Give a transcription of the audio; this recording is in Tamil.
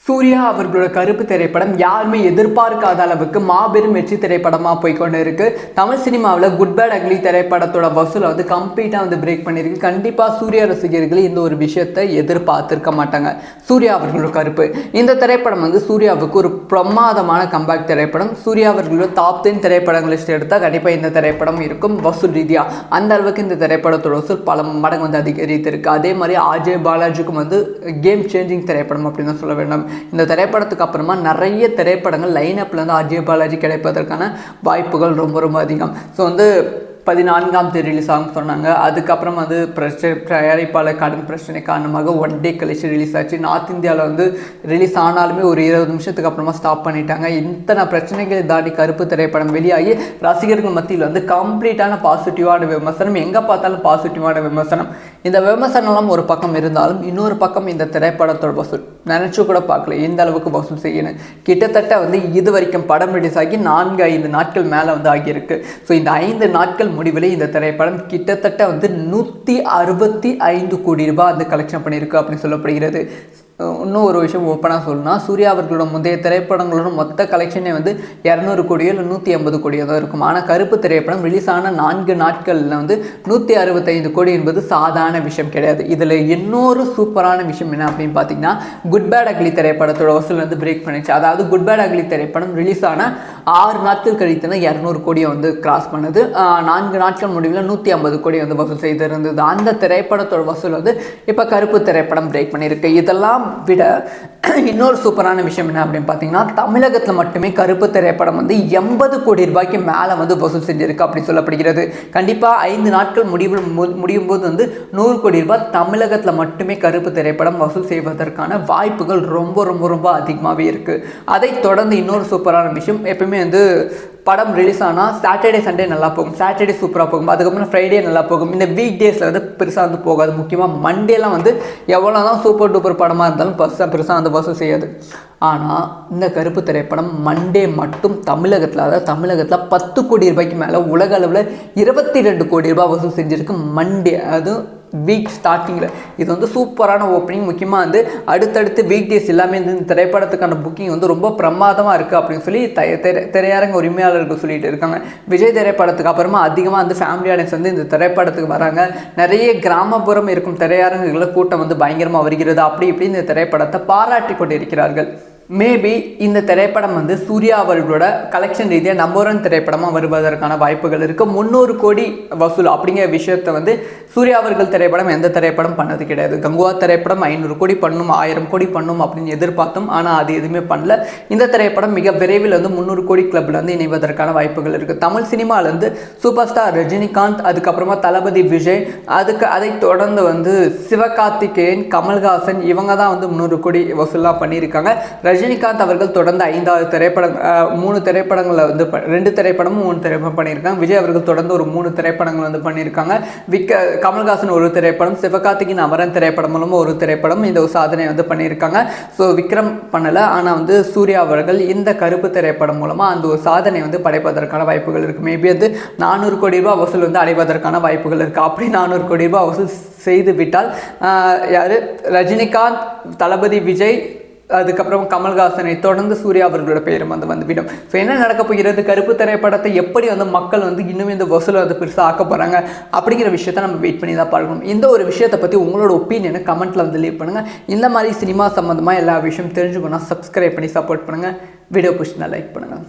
சூர்யா அவர்களோட கருப்பு திரைப்படம் யாருமே எதிர்பார்க்காத அளவுக்கு மாபெரும் வெற்றி திரைப்படமாக போய்கொண்டு இருக்கு. தமிழ் சினிமாவில் குட் பேட் அக்லி திரைப்படத்தோட வசூலை வந்து கம்ப்ளீட்டாக வந்து பிரேக் பண்ணியிருக்கு. கண்டிப்பாக சூர்யா ரசிகர்கள் இந்த ஒரு விஷயத்தை எதிர்பார்த்திருக்க மாட்டாங்க. சூர்யா அவர்களோட கருப்பு இந்த திரைப்படம் வந்து சூர்யாவுக்கு ஒரு பிரமாதமான கம்பேக் திரைப்படம். சூர்யா அவர்களோட டாப் 10 திரைப்படங்கள் லிஸ்ட் எடுத்தால் கண்டிப்பாக இந்த திரைப்படம் இருக்கும். வசூல் ரீதியாக அந்த அளவுக்கு இந்த திரைப்படத்தோட வசூல் பல மடங்கு வந்து அதிகரித்திருக்கு. அதே மாதிரி அஜய் பாலாஜிக்கும் வந்து கேம் சேஞ்சிங் திரைப்படம் அப்படின்னு சொல்ல வேண்டும். இந்த திரைப்படத்துக்கு அப்புறமா நிறைய திரைப்படங்கள் லைனப்பில் வந்து அஜய் பாலாஜி கிடைப்பதற்கான வாய்ப்புகள் ரொம்ப ரொம்ப அதிகம். ஸோ வந்து 14ஆம் தேதி ரிலீஸ் ஆகும் சொன்னாங்க. அதுக்கப்புறம் வந்து தயாரிப்பாளர் கடன் பிரச்சனை காரணமாக 1 டே கழிச்சு ரிலீஸ் ஆச்சு. நார்த் இந்தியாவில் வந்து ரிலீஸ் ஆனாலுமே ஒரு 20 நிமிஷத்துக்கு அப்புறமா ஸ்டாப் பண்ணிட்டாங்க. இத்தனை பிரச்சனைகளை தாண்டி கருப்பு திரைப்படம் வெளியாகி ரசிகர்கள் மத்தியில் வந்து கம்ப்ளீட்டான பாசிட்டிவான விமர்சனம், எங்கே பார்த்தாலும் பாசிட்டிவான விமர்சனம். இந்த விமர்சனம்லாம் ஒரு பக்கம் இருந்தாலும் இன்னொரு பக்கம் இந்த திரைப்படத்தோட வசூல் நினச்சி கூட பார்க்கல இந்த அளவுக்கு வசூல் செய்யணும். கிட்டத்தட்ட வந்து இது வரைக்கும் படம் ரிலீஸ் ஆகி 4-5 நாட்கள் மேலே வந்து ஆகியிருக்கு. ஸோ இந்த 5 நாட்கள் முடிவில் இந்த திரைப்படம் கிட்டத்தட்ட வந்து 165 கோடி ரூபாய் வந்து கலெக்ஷன் பண்ணியிருக்கு அப்படின்னு சொல்லப்படுகிறது. இன்னும் ஒரு விஷயம் ஓப்பனாக சொல்லணும்னா சூர்யா அவர்களோட முந்தைய திரைப்படங்களோட மொத்த கலெக்ஷனே வந்து 200 கோடியோ இல்லை 150 கோடியோ தான் இருக்கும். ஆனால் கருப்பு திரைப்படம் ரிலீஸ் ஆன 4 நாட்களில் வந்து 165 கோடி என்பது சாதாரண விஷயம் கிடையாது. இதில் இன்னொரு சூப்பரான விஷயம் என்ன அப்படின்னு பார்த்தீங்கன்னா குட் பேட் அக்லி திரைப்படத்தோட வசூல் வந்து பிரேக் பண்ணிச்சு. அதாவது குட் பேட் அக்லி திரைப்படம் ரிலீஸ் ஆன 6 நாட்கள் கழித்து தான் 200 கோடியை வந்து கிராஸ் பண்ணுது. 4 நாட்கள் முடிவில் 150 கோடி வந்து வசூல் செய்திருந்தது. அந்த திரைப்படத்தோட வசூல் வந்து இப்போ கருப்பு திரைப்படம் பிரேக் பண்ணியிருக்கு. இதெல்லாம் விட இன்னொரு சூப்பரான விஷயம் என்ன அப்படின்னு பார்த்தீங்கன்னா தமிழகத்தில் மட்டுமே கருப்பு திரைப்படம் வந்து 80 கோடி ரூபாய்க்கு மேலே வந்து வசூல் செஞ்சிருக்கு அப்படி சொல்லப்படுகிறது. கண்டிப்பாக 5 நாட்கள் முடியும் போது வந்து 100 கோடி ரூபாய் தமிழகத்தில் மட்டுமே கருப்பு திரைப்படம் வசூல் செய்வதற்கான வாய்ப்புகள் ரொம்ப ரொம்ப ரொம்ப அதிகமாகவே இருக்குது. அதை தொடர்ந்து இன்னொரு சூப்பரான விஷயம், எப்பவுமே வந்து படம் ரிலீஸ் ஆனால் சாட்டர்டே சண்டே நல்லா போகும், சாட்டர்டே சூப்பராக போகும், அதுக்கப்புறம் ஃப்ரைடே நல்லா போகும். இந்த வீக் டேஸில் வந்து பெருசாக வந்து போகாது. முக்கியமாக மண்டேலாம் வந்து எவ்வளோ தான் சூப்பர் டூப்பர் படமாக இருந்தாலும் பெருசாக வந்து வசூல் செய்யாது. ஆனால் இந்த கருப்பு திரைப்படம் மண்டே மட்டும் தமிழகத்தில், அதாவது தமிழகத்தில் 10 கோடி ரூபாய்க்கு மேலே, உலக அளவில் 22 கோடி ரூபாய் வசூல் செஞ்சுருக்கு மண்டே. அதுவும் வீக் ஸ்டார்டிங்கில். இது வந்து சூப்பரான ஓப்பனிங். முக்கியமாக வந்து அடுத்தடுத்து வீக் டேஸ் எல்லாமே இந்த திரைப்படத்துக்கான புக்கிங் வந்து ரொம்ப பிரமாதமாக இருக்குது அப்படின்னு சொல்லி திரையரங்க உரிமையாளர்கள் சொல்லிட்டு இருக்காங்க. விஜய் திரைப்படத்துக்கு அப்புறமா அதிகமாக வந்து ஃபேமிலி ஆடியன்ஸ் வந்து இந்த திரைப்படத்துக்கு வராங்க. நிறைய கிராமப்புறம் இருக்கும் திரையரங்குகளில் கூட்டம் வந்து பயங்கரமாக வருகிறது. அப்படி இப்படி இந்த திரைப்படத்தை பாராட்டி கொண்டு இருக்கிறார்கள். மேபி இந்த திரைப்படம் வந்து சூர்யா அவர்களோட கலெக்ஷன் ரீதியாக நம்பர் 1 திரைப்படமாக வருவதற்கான வாய்ப்புகள் இருக்குது. 300 கோடி வசூல் அப்படிங்கிற விஷயத்தை வந்து சூர்யா அவர்கள் திரைப்படம் எந்த திரைப்படம் பண்ணது கிடையாது. கங்குவா திரைப்படம் 500 கோடி பண்ணும், 1000 கோடி பண்ணும் அப்படின்னு எதிர்பார்த்தோம். ஆனால் அது எதுவுமே பண்ணல. இந்த திரைப்படம் மிக விரைவில் வந்து 300 கோடி கிளப்பில் வந்து இணைவதற்கான வாய்ப்புகள் இருக்குது. தமிழ் சினிமாவிலேருந்து சூப்பர் ஸ்டார் ரஜினிகாந்த், அதுக்கப்புறமா தளபதி விஜய், அதை தொடர்ந்து வந்து சிவகார்த்திகேயன், கமல்ஹாசன், இவங்க தான் வந்து 300 கோடி வசூலாக பண்ணியிருக்காங்க. ரஜினிகாந்த் அவர்கள் தொடர்ந்து 5வது திரைப்படம், 3 திரைப்படங்களில் வந்து 2 திரைப்படமும் 3 திரைப்படம் பண்ணியிருக்காங்க. விஜய் அவர்கள் தொடர்ந்து ஒரு 3 திரைப்படங்கள் வந்து பண்ணியிருக்காங்க. கமல்ஹாசன் ஒரு திரைப்படம், சிவகார்த்திகேயன் அமரன் திரைப்படம் மூலமாக ஒரு திரைப்படம் இந்த ஒரு சாதனை வந்து பண்ணியிருக்காங்க. ஸோ விக்ரம் பண்ணலை, ஆனால் வந்து சூர்யா அவர்கள் இந்த கருப்பு திரைப்படம் மூலமாக அந்த ஒரு சாதனை வந்து படைப்பதற்கான வாய்ப்புகள் இருக்குது. மேபி வந்து 400 கோடி ரூபாய் வசூல் வந்து அடைவதற்கான வாய்ப்புகள் இருக்குது. அப்படி 400 கோடி ரூபாய் வசூல் செய்து விட்டால் யார், ரஜினிகாந்த், தளபதி விஜய், அதுக்கப்புறம் கமல்ஹாசனை தொடர்ந்து சூர்யா அவர்களோட பெயரும் வந்துவிடும். ஸோ என்ன நடக்க போகிறது, கருப்பு திரைப்படத்தை எப்படி வந்து மக்கள் வந்து இன்னும் இந்த வசூலை வந்து பெருசாக ஆக்க போகிறாங்க அப்படிங்கிற விஷயத்தை நம்ம வெயிட் பண்ணி தான் பார்க்கணும். இந்த ஒரு விஷயத்தை பற்றி உங்களோட ஒப்பீனியனை கமெண்ட்டில் வந்து லீவ் பண்ணுங்கள். இந்த மாதிரி சினிமா சம்மந்தமாக எல்லா விஷயம் தெரிஞ்சுக்கணும்னா சப்ஸ்கிரைப் பண்ணி சப்போர்ட் பண்ணுங்கள். வீடியோ பிடிச்சிருந்தா லைக் பண்ணுங்கள்.